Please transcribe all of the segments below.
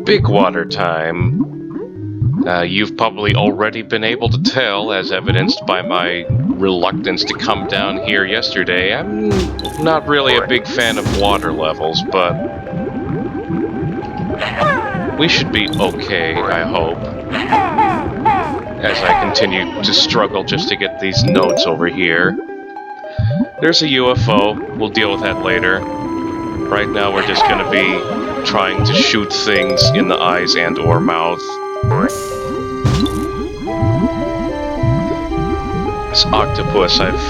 Big water time. You've probably already been able to tell, as evidenced by my reluctance to come down here yesterday. I'm not really a big fan of water levels, but we should be okay, I hope, as I continue to struggle just to get these notes over here. There's a UFO. We'll deal with that later. Right now we're just going to be trying to shoot things in the eyes and or mouth. This octopus, I've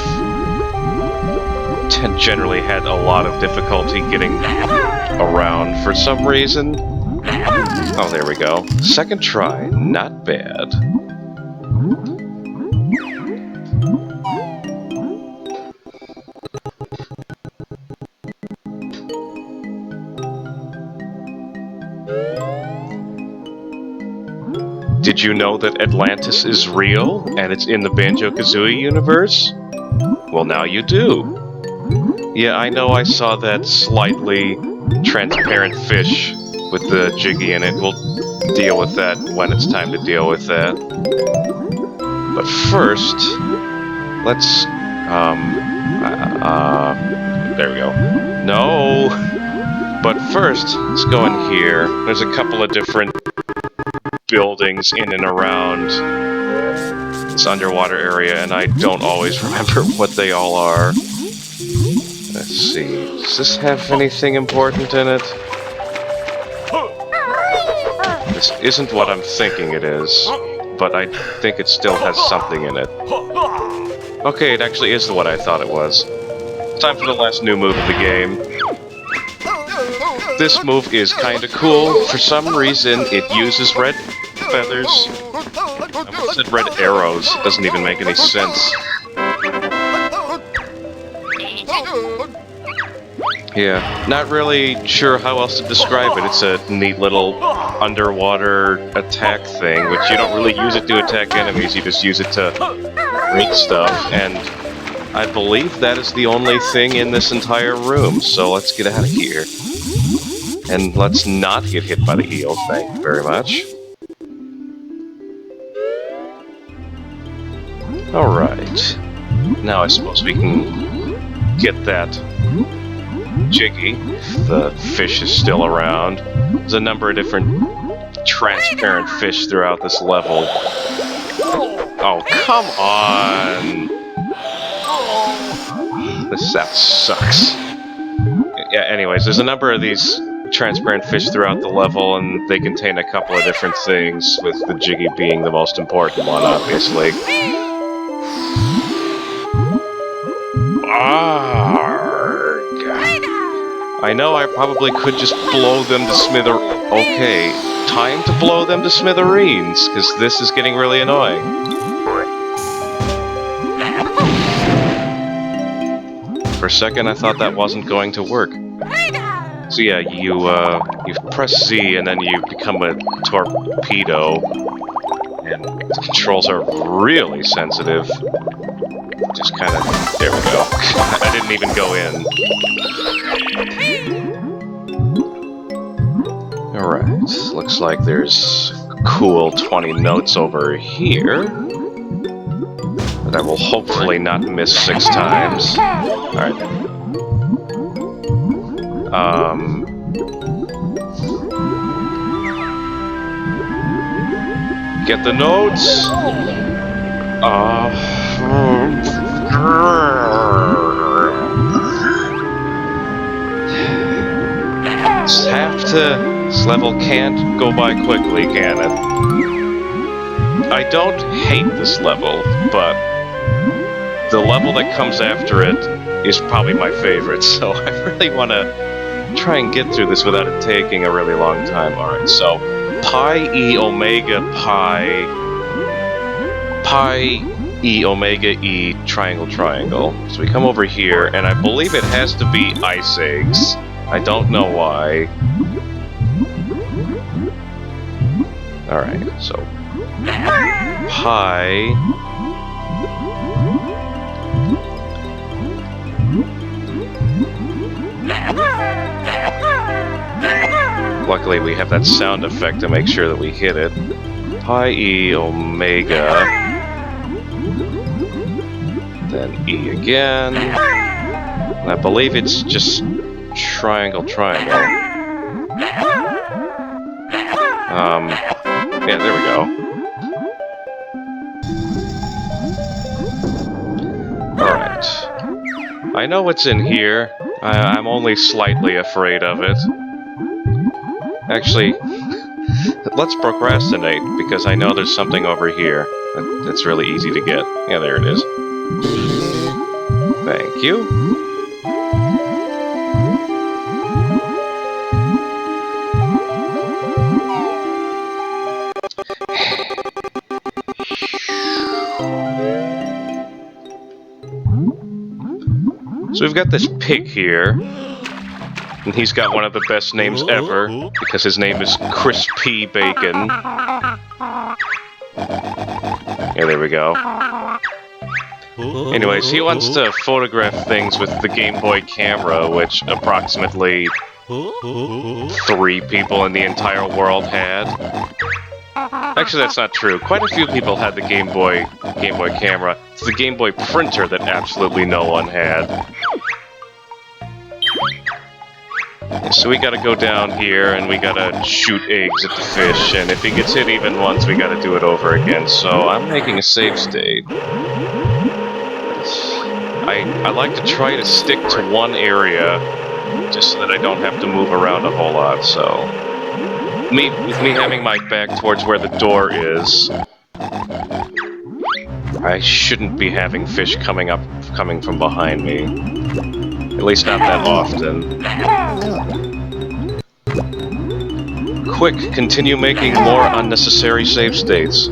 generally had a lot of difficulty getting around for some reason. Oh, there we go. Second try, not bad. Did you know that Atlantis is real, and it's in the Banjo-Kazooie universe? Well, now you do. Yeah, I know I saw that slightly transparent fish with the jiggy in it. We'll deal with that when it's time to deal with that. But first, let's... there we go. No! But first, let's go in here. There's a couple of different buildings in and around this underwater area, and I don't always remember what they all are. Let's see. Does this have anything important in it? This isn't what I'm thinking it is, but I think it still has something in it. Okay, it actually is what I thought it was. Time for the last new move of the game. This move is kinda cool. For some reason, it uses red feathers. I almost said red arrows. It doesn't even make any sense. Yeah, not really sure how else to describe it. It's a neat little underwater attack thing, which you don't really use it to attack enemies, you just use it to break stuff, and I believe that is the only thing in this entire room, so let's get out of here. And let's not get hit by the eel, thank you very much. Alright. Now I suppose we can get that jiggy, if the fish is still around. There's a number of different transparent fish throughout this level. Oh, come on! This sap sucks. Yeah, anyways, there's a number of these transparent fish throughout the level, and they contain a couple of different things, with the jiggy being the most important one, obviously. I know I probably could just blow them to Okay, time to blow them to smithereens, because this is getting really annoying. For a second, I thought that wasn't going to work. So yeah, you press Z and then you become a torpedo, and the controls are really sensitive. Just kind of... there we go. I didn't even go in. Alright, looks like there's a cool 20 notes over here that I will hopefully not miss 6 times. Alright. Get the notes! This level can't go by quickly, can it? I don't hate this level, but the level that comes after it is probably my favorite, so I really want to try and get through this without it taking a really long time. Alright, so pi e omega pi e omega e triangle triangle. So we come over here, and I believe it has to be ice eggs. I don't know why. Alright, so pi Luckily, we have that sound effect to make sure that we hit it. Pi E Omega. Then E again. And I believe it's just triangle, triangle. Yeah, there we go. Alright. I know what's in here. I'm only slightly afraid of it. Actually, let's procrastinate, because I know there's something over here that's really easy to get. Yeah, there it is. Thank you. So we've got this pig here, and he's got one of the best names ever, because his name is Crispy Bacon. Yeah, there we go. Anyways, he wants to photograph things with the Game Boy camera, which approximately 3 people in the entire world had. Actually, that's not true. Quite a few people had the Game Boy camera. It's the Game Boy printer that absolutely no one had. So we gotta go down here and we gotta shoot eggs at the fish, and if he gets hit even once, we gotta do it over again. So I'm making a save state. I like to try to stick to one area, just so that I don't have to move around a whole lot, so... With me having my back towards where the door is, I shouldn't be having fish coming from behind me. At least not that often. Quick, continue making more unnecessary save states.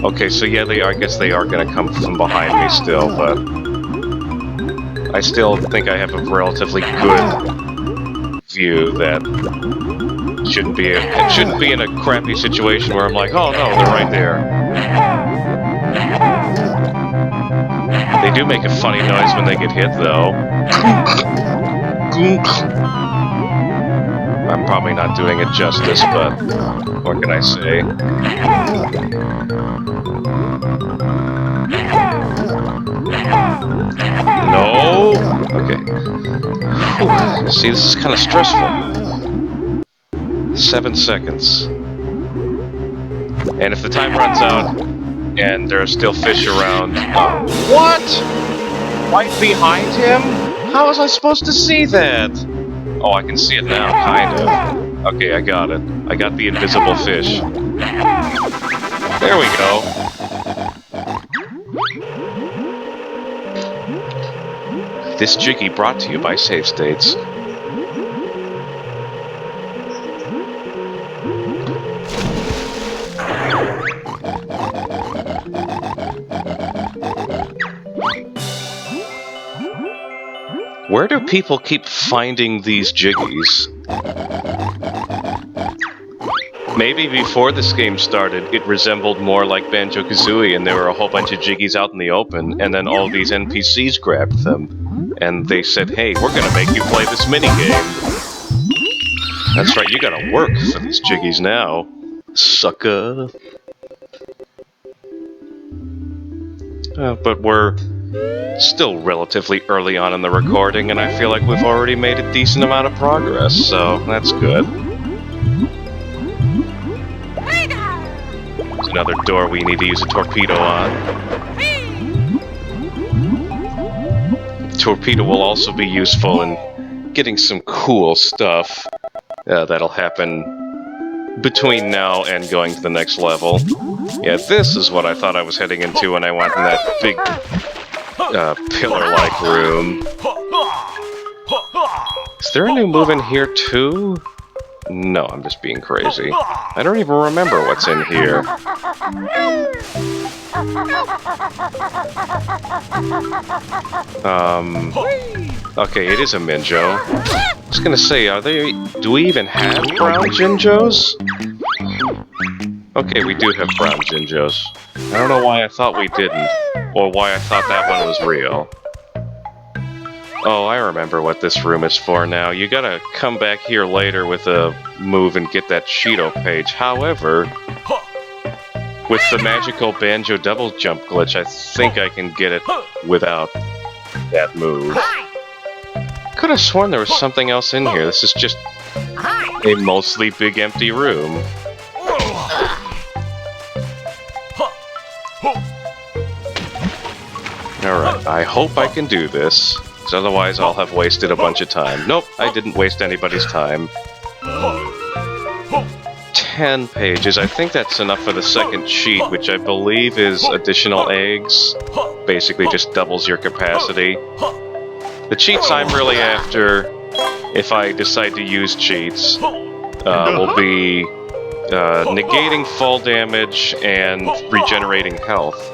Okay, so yeah, I guess they are gonna come from behind me still, but... I still think I have a relatively good view that shouldn't be in a crappy situation where I'm like, oh no, they're right there. They do make a funny noise when they get hit, though. I'm probably not doing it justice, but what can I say? No! Okay. Whew. See, this is kind of stressful. 7 seconds. And if the time runs out, and there are still fish around... What?! Right behind him? How was I supposed to see that? Oh, I can see it now, kind of. Okay, I got it. I got the invisible fish. There we go. This Jiggy brought to you by Save States. Where do people keep finding these Jiggies? Maybe before this game started, it resembled more like Banjo-Kazooie, and there were a whole bunch of Jiggies out in the open, and then all these NPCs grabbed them. And they said, hey, we're gonna make you play this minigame. That's right, you gotta work for these Jiggies now, sucker. But we're still relatively early on in the recording, and I feel like we've already made a decent amount of progress, so that's good. There's another door we need to use a torpedo on. Torpedo will also be useful in getting some cool stuff that'll happen between now and going to the next level. Yeah, this is what I thought I was heading into when I went in that big pillar-like room. Is there a new move in here too? No, I'm just being crazy. I don't even remember what's in here. Okay, it is a Minjo. I was gonna say, do we even have brown Jinjos? Okay, we do have brown Jinjos. I don't know why I thought we didn't, or why I thought that one was real. Oh, I remember what this room is for now. You gotta come back here later with a move and get that Cheeto page. However, with the magical banjo double jump glitch, I think I can get it without that move. Could have sworn there was something else in here. This is just a mostly big empty room. Alright, I hope I can do this, because otherwise I'll have wasted a bunch of time. Nope, I didn't waste anybody's time. 10 pages, I think that's enough for the second cheat, which I believe is additional eggs. Basically just doubles your capacity. The cheats I'm really after, if I decide to use cheats, will be negating fall damage and regenerating health.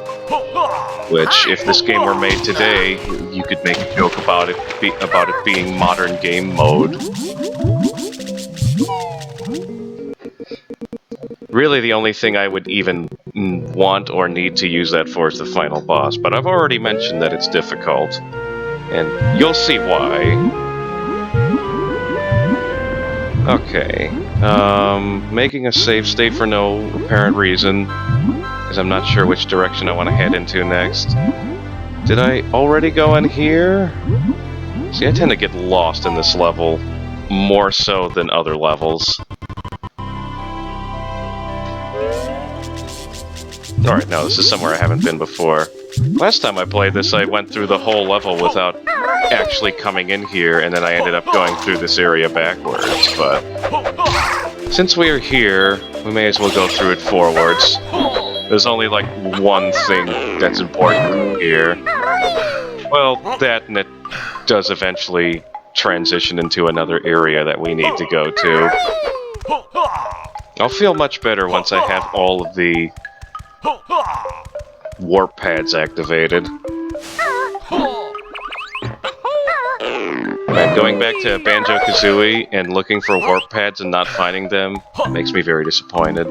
Which, if this game were made today, you could make a joke about it being modern game mode. Really, the only thing I would even want or need to use that for is the final boss, but I've already mentioned that it's difficult, and you'll see why. Okay, making a save state for no apparent reason, because I'm not sure which direction I want to head into next. Did I already go in here? See, I tend to get lost in this level, more so than other levels. Alright, no, this is somewhere I haven't been before. Last time I played this, I went through the whole level without actually coming in here, and then I ended up going through this area backwards, but since we are here, we may as well go through it forwards. There's only like one thing that's important here. Well, that, and it does eventually transition into another area that we need to go to. I'll feel much better once I have all of the warp pads activated. And going back to Banjo-Kazooie and looking for warp pads and not finding them makes me very disappointed.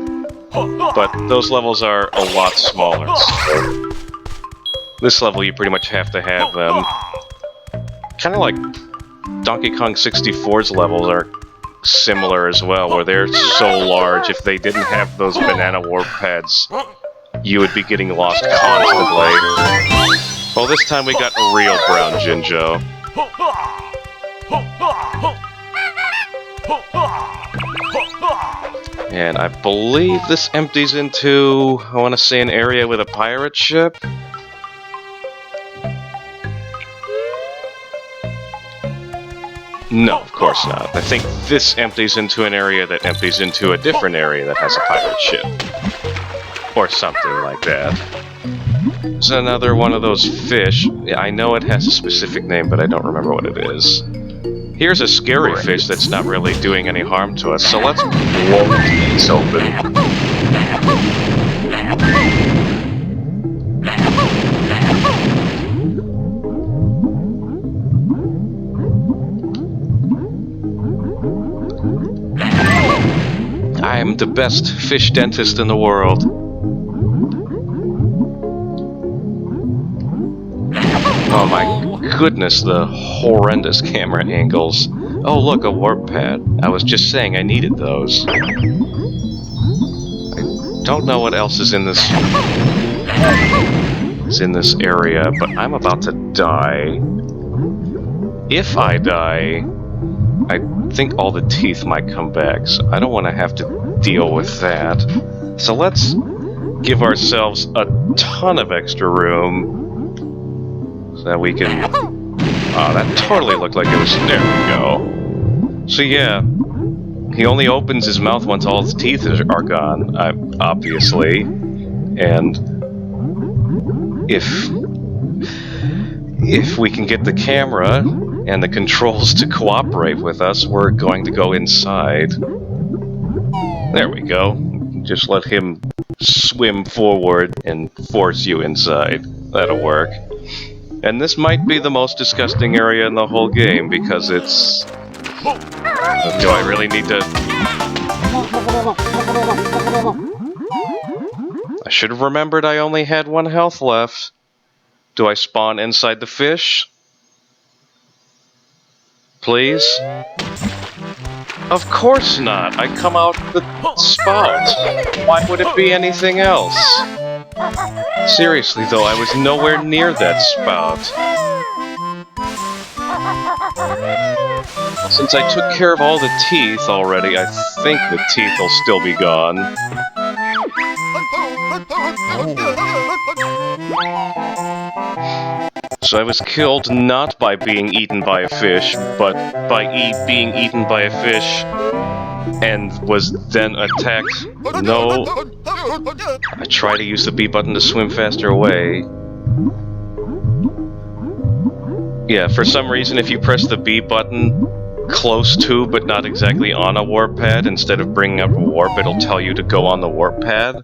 But those levels are a lot smaller, so this level you pretty much have to have them. Kind of like Donkey Kong 64's levels are similar as well, where they're so large, if they didn't have those banana warp pads, you would be getting lost constantly. Well, this time we got a real brown Jinjo. And I believe this empties into, I want to say, an area with a pirate ship. No, of course not. I think this empties into an area that empties into a different area that has a pirate ship. Or something like that. It's another one of those fish. I know it has a specific name, but I don't remember what it is. Here's a scary fish that's not really doing any harm to us, so let's blow these open. I am the best fish dentist in the world. Oh my goodness, the horrendous camera angles. Oh look, a warp pad. I was just saying I needed those. I don't know what else is in this area, but I'm about to die. If I die, I think all the teeth might come back, so I don't want to have to deal with that. So let's give ourselves a ton of extra room so that we can... Oh, that totally looked like it was... There we go. So yeah, he only opens his mouth once all his teeth are gone, obviously. And if we can get the camera and the controls to cooperate with us, we're going to go inside. There we go. Just let him swim forward and force you inside. That'll work. And this might be the most disgusting area in the whole game, because it's... Do I really need to... I should have remembered I only had 1 health left. Do I spawn inside the fish? Please? Of course not! I come out the spout! Why would it be anything else? Seriously though, I was nowhere near that spout. Since I took care of all the teeth already, I think the teeth will still be gone. So I was killed not by being eaten by a fish, but by being eaten by a fish and was then attacked. No. I try to use the B button to swim faster away. Yeah, for some reason if you press the B button close to but not exactly on a warp pad, instead of bringing up a warp, it'll tell you to go on the warp pad.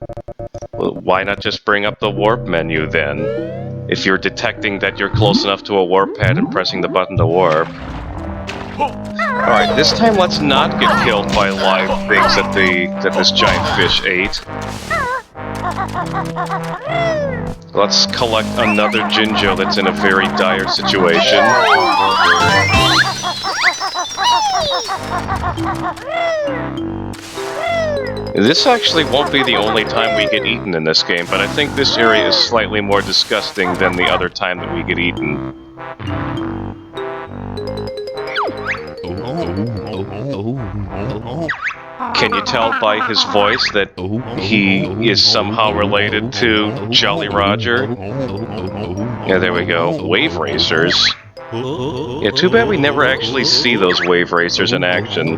Well, why not just bring up the warp menu then? If you're detecting that you're close enough to a warp pad and pressing the button to warp. Alright, this time let's not get killed by live things that this giant fish ate. Let's collect another Jinjo that's in a very dire situation. This actually won't be the only time we get eaten in this game, but I think this area is slightly more disgusting than the other time that we get eaten. Can you tell by his voice that he is somehow related to Jolly Roger? Yeah, there we go. Wave racers. Yeah, too bad we never actually see those wave racers in action.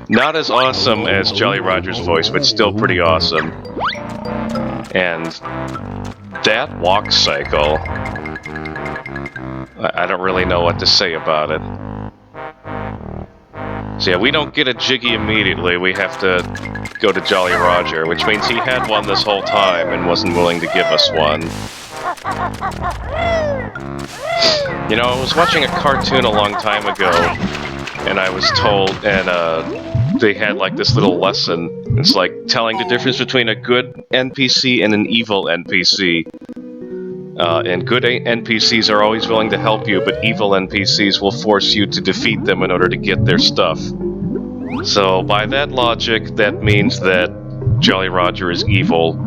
Not as awesome as Jolly Roger's voice, but still pretty awesome. And that walk cycle, I don't really know what to say about it. So yeah, we don't get a Jiggy immediately, we have to go to Jolly Roger, which means he had one this whole time and wasn't willing to give us one. You know, I was watching a cartoon a long time ago, and I was told, and they had like this little lesson. It's like telling the difference between a good NPC and an evil NPC. And good NPCs are always willing to help you, but evil NPCs will force you to defeat them in order to get their stuff. So, by that logic, that means that Jolly Roger is evil.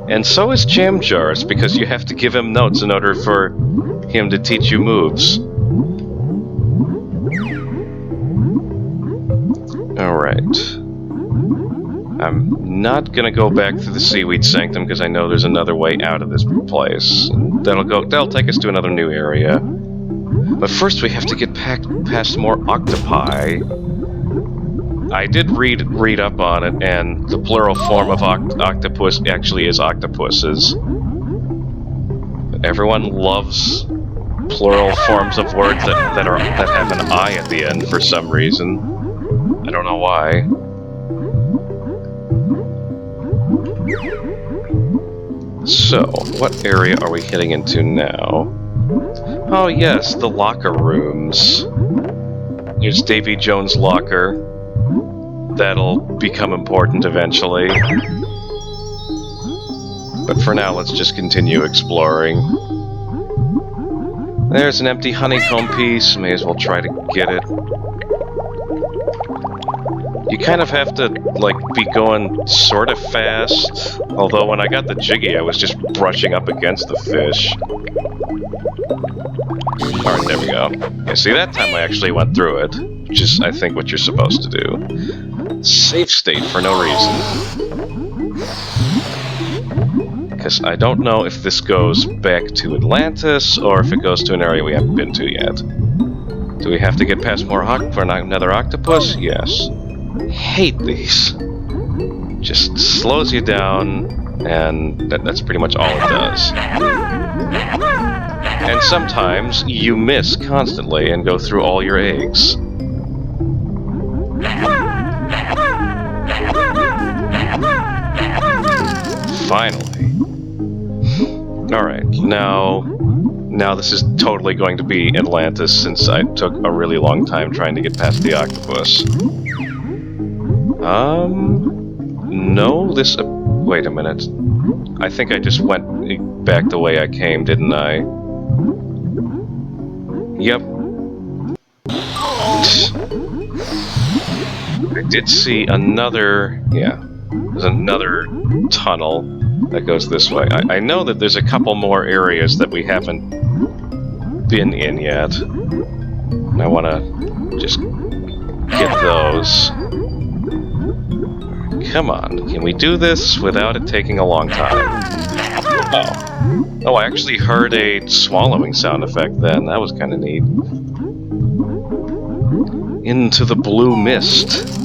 And so is Jam Jars, because you have to give him notes in order for him to teach you moves. Alright. I'm not gonna go back through the Seaweed Sanctum because I know there's another way out of this place. That'll take us to another new area. But first we have to get past more octopi. I did read up on it, and the plural form of octopus actually is octopuses. But everyone loves plural forms of words that have an I at the end for some reason. I don't know why. So, what area are we heading into now? Oh yes, the locker rooms. Here's Davy Jones' locker. That'll become important eventually. But for now, let's just continue exploring. There's an empty honeycomb piece. May as well try to get it. You kind of have to, like, be going sort of fast. Although when I got the Jiggy, I was just brushing up against the fish. Alright, there we go. Yeah, see, that time I actually went through it. Which is, I think, what you're supposed to do. Save state for no reason. Because I don't know if this goes back to Atlantis, or if it goes to an area we haven't been to yet. Do we have to get past more for another octopus? Yes. Hate these. Just slows you down, and that's pretty much all it does. And sometimes you miss constantly and go through all your eggs. Finally. Alright, now this is totally going to be Atlantis, since I took a really long time trying to get past the octopus. No, this Wait a minute. I think I just went back the way I came, didn't I? Yep. I did see another... yeah. There's another tunnel that goes this way. I know that there's a couple more areas that we haven't been in yet. And I want to just get those. Come on, can we do this without it taking a long time? Oh. Oh, I actually heard a swallowing sound effect then. That was kind of neat. Into the blue mist.